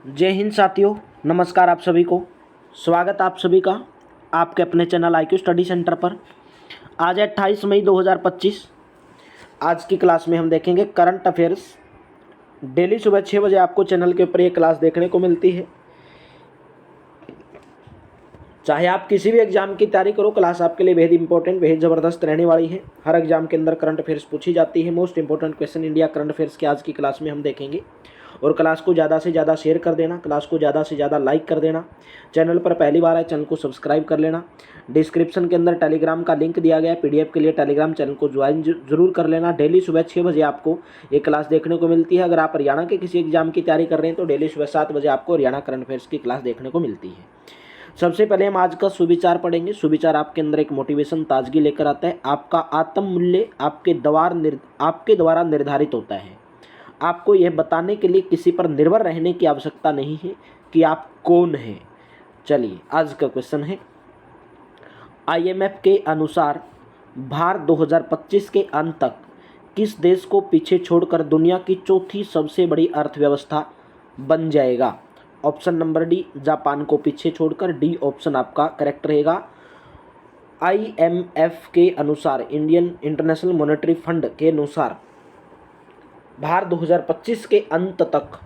जय हिंद साथियों, नमस्कार आप सभी को। स्वागत आप सभी का आपके अपने चैनल IQ स्टडी सेंटर पर। आज है 28 मई 2025। आज की क्लास में हम देखेंगे करंट अफेयर्स। डेली सुबह 6 बजे आपको चैनल के ऊपर ये क्लास देखने को मिलती है। चाहे आप किसी भी एग्जाम की तैयारी करो, क्लास आपके लिए बेहद इंपॉर्टेंट, बेहद ज़बरदस्त रहने वाली है। हर एग्जाम के अंदर करंट अफेयर्स पूछी जाती है। Most important question India current affairs की आज की क्लास में हम देखेंगे। और क्लास को ज़्यादा से ज़्यादा शेयर कर देना, क्लास को ज़्यादा से ज़्यादा लाइक कर देना। चैनल पर पहली बार आए, चैनल को सब्सक्राइब कर लेना। डिस्क्रिप्शन के अंदर टेलीग्राम का लिंक दिया गया है, PDF के लिए टेलीग्राम चैनल को ज्वाइन जरूर कर लेना। डेली सुबह 6 बजे आपको ये क्लास देखने को मिलती है। अगर आप हरियाणा के किसी एग्जाम की तैयारी कर रहे हैं तो डेली सुबह 7 बजे आपको हरियाणा करंट अफेयर्स की क्लास देखने को मिलती है। सबसे पहले हम आज का सुविचार पढ़ेंगे। सुविचार आपके अंदर एक मोटिवेशन, ताजगी लेकर आता है। आपका आत्म मूल्य आपके द्वारा निर्धारित होता है। आपको यह बताने के लिए किसी पर निर्भर रहने की आवश्यकता नहीं है कि आप कौन हैं। चलिए, आज का क्वेश्चन है, IMF के अनुसार भारत 2025 के अंत तक किस देश को पीछे छोड़कर दुनिया की चौथी सबसे बड़ी अर्थव्यवस्था बन जाएगा? ऑप्शन नंबर डी, जापान को पीछे छोड़कर। डी ऑप्शन आपका करेक्ट रहेगा। IMF के अनुसार, इंडियन इंटरनेशनल मॉनेटरी फंड के अनुसार, भारत 2025 के अंत तक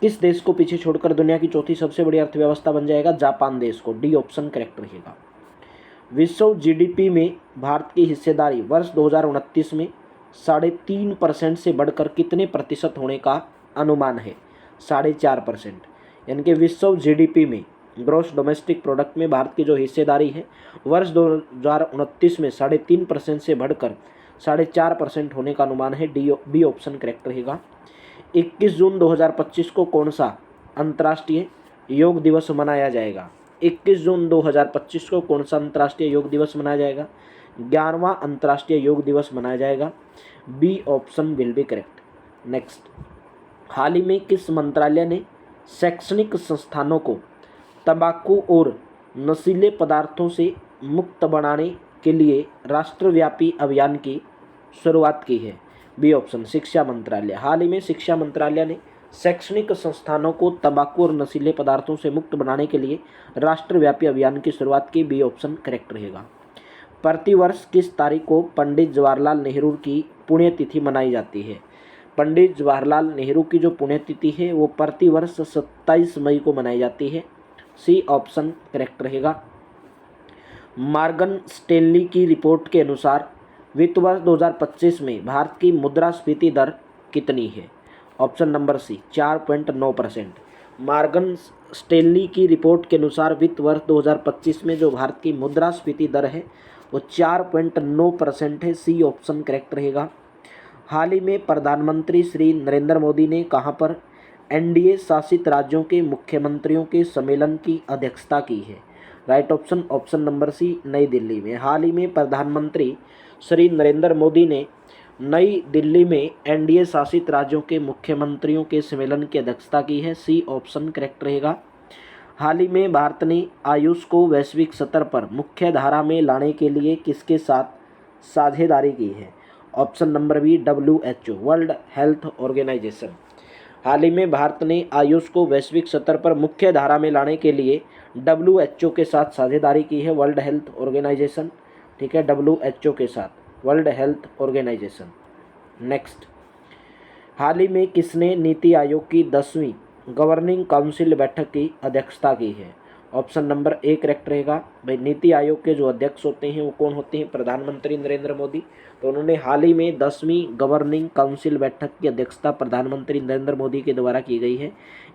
किस देश को पीछे छोड़कर दुनिया की चौथी सबसे बड़ी अर्थव्यवस्था बन जाएगा? जापान देश को। डी ऑप्शन करेक्ट रहेगा। विश्व GDP में भारत की हिस्सेदारी वर्ष 2029 में 3.5% से बढ़कर कितने प्रतिशत होने का अनुमान है? 4.5%। यानी कि विश्व GDP में, ग्रॉस डोमेस्टिक प्रोडक्ट में भारत की जो हिस्सेदारी है वर्ष 2029 में 3.5% से बढ़कर 4.5% होने का अनुमान है। बी ऑप्शन करेक्ट रहेगा। 21 जून 2025 को कौन सा अंतर्राष्ट्रीय योग दिवस मनाया जाएगा? 21 जून 2025 को कौन सा अंतर्राष्ट्रीय योग दिवस मनाया जाएगा? 11वां अंतर्राष्ट्रीय योग दिवस मनाया जाएगा। B option will be correct. Next, हाल ही में किस मंत्रालय ने शैक्षणिक संस्थानों को तंबाकू और नशीले पदार्थों से मुक्त बनाने के लिए राष्ट्रव्यापी अभियान की शुरुआत की है? बी ऑप्शन शिक्षा मंत्रालय। हाल ही में शिक्षा मंत्रालय ने शैक्षणिक संस्थानों को तंबाकू और नशीले पदार्थों से मुक्त बनाने के लिए राष्ट्रव्यापी अभियान की शुरुआत की। बी ऑप्शन करेक्ट रहेगा। प्रतिवर्ष किस तारीख को पंडित जवाहरलाल नेहरू की पुण्यतिथि मनाई जाती है? पंडित जवाहरलाल नेहरू की जो पुण्यतिथि है वो प्रतिवर्ष 27 मई को मनाई जाती है। सी ऑप्शन करेक्ट रहेगा। मॉर्गन स्टैनली की रिपोर्ट के अनुसार वित्त वर्ष 2025 में भारत की मुद्रास्फीति दर कितनी है? Option number C, 4.9%। Morgan Stanley की रिपोर्ट के अनुसार वित्त वर्ष 2025 में जो भारत की मुद्रास्फीति दर है वो 4.9% है। सी ऑप्शन करेक्ट रहेगा। हाल ही में प्रधानमंत्री श्री नरेंद्र मोदी ने कहां पर NDA शासित राज्यों के मुख्यमंत्रियों के सम्मेलन की अध्यक्षता की है? Right option, option number C, New Delhi में। हाल ही में प्रधानमंत्री श्री नरेंद्र मोदी ने नई दिल्ली में NDA शासित राज्यों के मुख्यमंत्रियों के सम्मेलन की अध्यक्षता की है। सी ऑप्शन करेक्ट रहेगा। हाल ही में भारत ने आयुष को वैश्विक स्तर पर मुख्य धारा में लाने के लिए किसके साथ साझेदारी की है? Option number B, WHO, World Health Organization. हाल ही में भारत ने आयुष को वैश्विक स्तर पर मुख्य धारा में लाने के लिए WHO के साथ साझेदारी की है, वर्ल्ड हेल्थ ऑर्गेनाइजेशन। ठीक है, WHO के साथ, वर्ल्ड हेल्थ ऑर्गेनाइजेशन। नेक्स्ट, हाल ही में किसने नीति आयोग की 10वीं गवर्निंग काउंसिल बैठक की अध्यक्षता की है? ऑप्शन नंबर ए करेक्ट रहेगा। भाई, नीति आयोग के जो अध्यक्ष होते हैं वो कौन होते हैं? प्रधानमंत्री नरेंद्र मोदी। तो उन्होंने हाल ही में 10वीं गवर्निंग काउंसिल बैठक की अध्यक्षता प्रधानमंत्री नरेंद्र मोदी के द्वारा की गई है।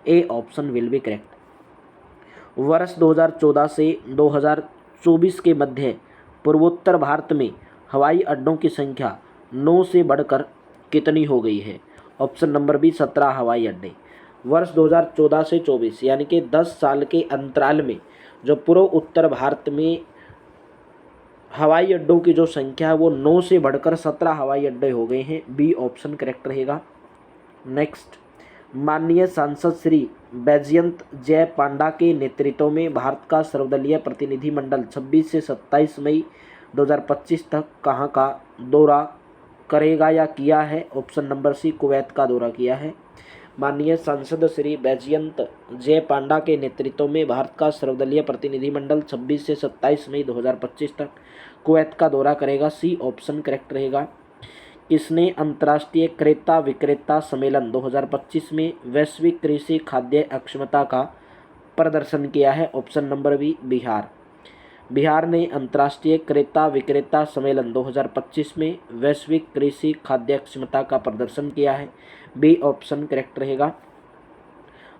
A option will be correct. वर्ष 2014 से 2024 के मध्य पूर्वोत्तर भारत में हवाई अड्डों की संख्या 9 से बढ़कर कितनी हो गई है? ऑप्शन नंबर बी, 17 हवाई अड्डे। वर्ष 2014 से 24 यानी कि 10 साल के अंतराल में जो पूर्व उत्तर भारत में हवाई अड्डों की जो संख्या है वो 9 से बढ़कर 17 हवाई अड्डे हो गए हैं। बी ऑप्शन करेक्ट रहेगा। नेक्स्ट, माननीय सांसद श्री बैजयंत जय पांडा के नेतृत्व में भारत का सर्वदलीय प्रतिनिधिमंडल 26 से 27 मई 2025 तक कहां का दौरा करेगा या किया है? ऑप्शन नंबर सी, कुवैत का दौरा किया है। माननीय सांसद श्री बैजयंत जय पांडा के नेतृत्व में भारत का सर्वदलीय प्रतिनिधिमंडल 26 से 27 मई 2025 तक कुवैत का दौरा करेगा। सी ऑप्शन करेक्ट रहेगा। किसने अंतर्राष्ट्रीय क्रेता विक्रेता सम्मेलन 2025 में वैश्विक कृषि खाद्य अक्षमता का प्रदर्शन किया है? Option number B, Bihar. Bihar ने अंतर्राष्ट्रीय क्रेता विक्रेता सम्मेलन 2025 में वैश्विक कृषि खाद्य अक्षमता का प्रदर्शन किया है। बी ऑप्शन करेक्ट रहेगा।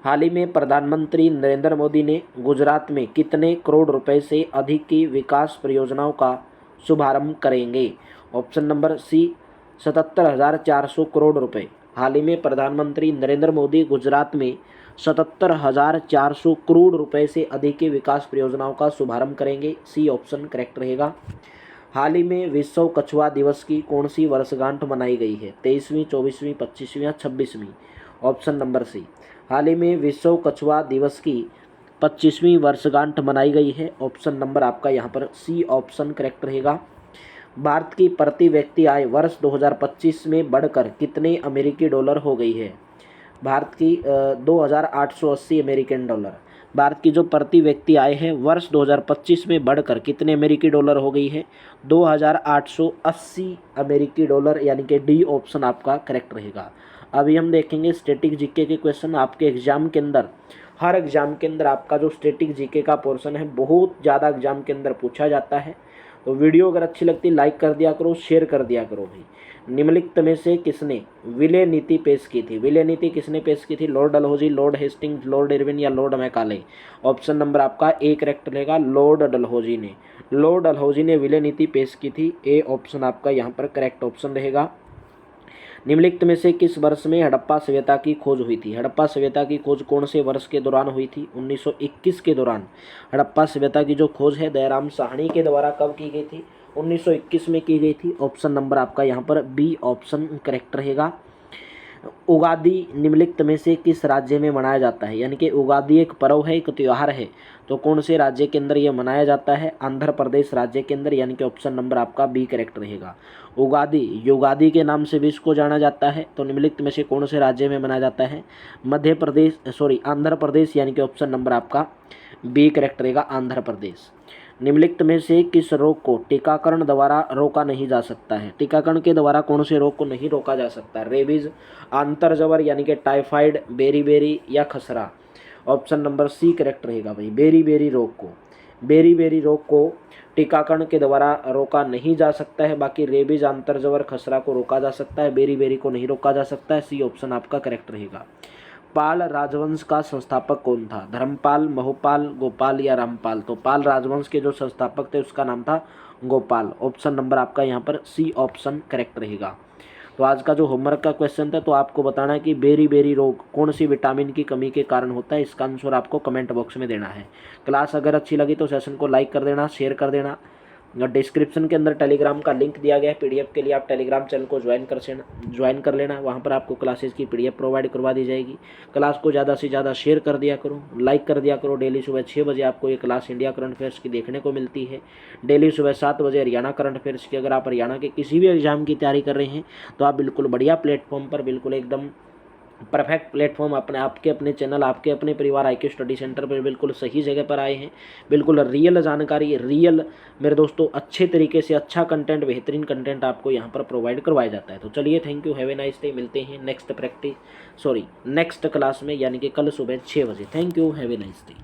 हाल ही में प्रधानमंत्री नरेंद्र मोदी ने गुजरात में कितने करोड़ रुपए से अधिक की विकास परियोजनाओं का शुभारंभ करेंगे? ऑप्शन नंबर सी, 77,400 करोड़ रुपए। हाल ही में प्रधानमंत्री नरेंद्र मोदी गुजरात में 77,400 करोड़ रुपए से अधिक की विकास परियोजनाओं का शुभारंभ करेंगे। सी ऑप्शन करेक्ट रहेगा। हाल ही में विश्व कछुआ दिवस की कौन सी वर्षगांठ मनाई गई है? 23वीं, 24वीं, 25वीं या 26वीं? ऑप्शन नंबर सी। हाल ही में विश्व कछुआ दिवस की 25वीं वर्षगांठ मनाई गई है। ऑप्शन नंबर आपका यहाँ पर सी ऑप्शन करेक्ट रहेगा। भारत की प्रति व्यक्ति आय वर्ष 2025 में बढ़कर कितने अमेरिकी डॉलर हो गई है? भारत की 2,880 अमेरिकन डॉलर। भारत की जो प्रति व्यक्ति आय है वर्ष 2025 में बढ़कर कितने अमेरिकी डॉलर हो गई है? 2,880 अमेरिकी डॉलर, यानी कि डी ऑप्शन आपका करेक्ट रहेगा। अभी हम देखेंगे स्टैटिक जीके के क्वेश्चन। आपके एग्जाम के अंदर, हर एग्जाम के अंदर आपका जो स्टैटिक जीके का पोर्शन है बहुत ज़्यादा एग्जाम के अंदर पूछा जाता है। तो वीडियो अगर अच्छी लगती लाइक कर दिया करो, शेयर कर दिया करो भाई। निम्नलिखित में से किसने विलय नीति पेश की थी? विलय नीति किसने पेश की थी? Lord Dalhousie, Lord Hastings, Lord Irwin या लॉर्ड मैकाले? ऑप्शन नंबर आपका ए करेक्ट रहेगा, लॉर्ड डलहौजी ने। लॉर्ड डलहौजी ने विलय नीति पेश की थी। ए ऑप्शन आपका यहाँ पर करेक्ट ऑप्शन रहेगा। निम्नलिखित में से किस वर्ष में हड़प्पा सभ्यता की खोज हुई थी? हड़प्पा सभ्यता की खोज कौन से वर्ष के दौरान हुई थी? 1921 के दौरान हड़प्पा सभ्यता की जो खोज है दयाराम साहनी के द्वारा कब की गई थी? 1921 में की गई थी। ऑप्शन नंबर आपका यहाँ पर बी ऑप्शन करेक्ट रहेगा। उगादी निम्नलिखित में से किस राज्य में मनाया जाता है? यानी कि उगादी एक पर्व है, एक त्यौहार है, तो कौन से राज्य के अंदर यह मनाया जाता है? आंध्र प्रदेश राज्य के अंदर, यानी कि ऑप्शन नंबर आपका बी करेक्ट रहेगा। उगादी युगादी के नाम से भी इसको जाना जाता है, तो निम्नलिखित में से कौन से राज्य में मनाया जाता है? आंध्र प्रदेश, यानी कि ऑप्शन नंबर आपका बी करेक्ट रहेगा, आंध्र प्रदेश। निम्नलिखित में से किस रोग को टीकाकरण द्वारा रोका नहीं जा सकता है? टीकाकरण के द्वारा कौन से रोग को नहीं रोका जा सकता? रेबीज, आंतरजवर यानी कि टाइफाइड, बेरीबेरी या खसरा? ऑप्शन नंबर सी करेक्ट रहेगा भाई, बेरीबेरी रोग को टीकाकरण के द्वारा रोका नहीं जा सकता है। बाकी रेबीज, आंतरजवर, खसरा को रोका जा सकता है, बेरीबेरी को नहीं रोका जा सकता है। सी ऑप्शन आपका करेक्ट रहेगा। पाल राजवंश का संस्थापक कौन था? धर्मपाल, महोपाल, गोपाल या रामपाल? तो पाल राजवंश के जो संस्थापक थे उसका नाम था गोपाल। ऑप्शन नंबर आपका यहाँ पर सी ऑप्शन करेक्ट रहेगा। तो आज का जो होमवर्क का क्वेश्चन था, तो आपको बताना है कि बेरी रोग कौन सी विटामिन की कमी के कारण होता है। इसका आंसर आपको कमेंट बॉक्स में देना है। क्लास अगर अच्छी लगी तो सेशन को लाइक कर देना, शेयर कर देना। डिस्क्रिप्शन के अंदर टेलीग्राम का लिंक दिया गया है, पीडीएफ के लिए आप टेलीग्राम चैनल को ज्वाइन कर लेना। वहाँ पर आपको क्लासेस की पीडीएफ प्रोवाइड करवा दी जाएगी। क्लास को ज़्यादा से ज़्यादा शेयर कर दिया करो, लाइक कर दिया करो। डेली सुबह 6 बजे आपको ये क्लास इंडिया करंट अफेयर्स की देखने को मिलती है। डेली सुबह 7 बजे हरियाणा करंट अफेयर्स की। अगर आप हरियाणा के किसी भी एग्जाम की तैयारी कर रहे हैं तो आप बिल्कुल बढ़िया प्लेटफॉर्म पर, बिल्कुल एकदम परफेक्ट प्लेटफॉर्म आपके अपने चैनल, आपके अपने परिवार IQ स्टडी सेंटर पर बिल्कुल सही जगह पर आए हैं। बिल्कुल रियल जानकारी, रियल मेरे दोस्तों अच्छे तरीके से अच्छा कंटेंट, बेहतरीन कंटेंट आपको यहाँ पर प्रोवाइड करवाया जाता है। तो चलिए, thank you, have a nice day. मिलते हैं नेक्स्ट क्लास में, यानी कि कल सुबह 6 बजे। Thank you, have a nice day.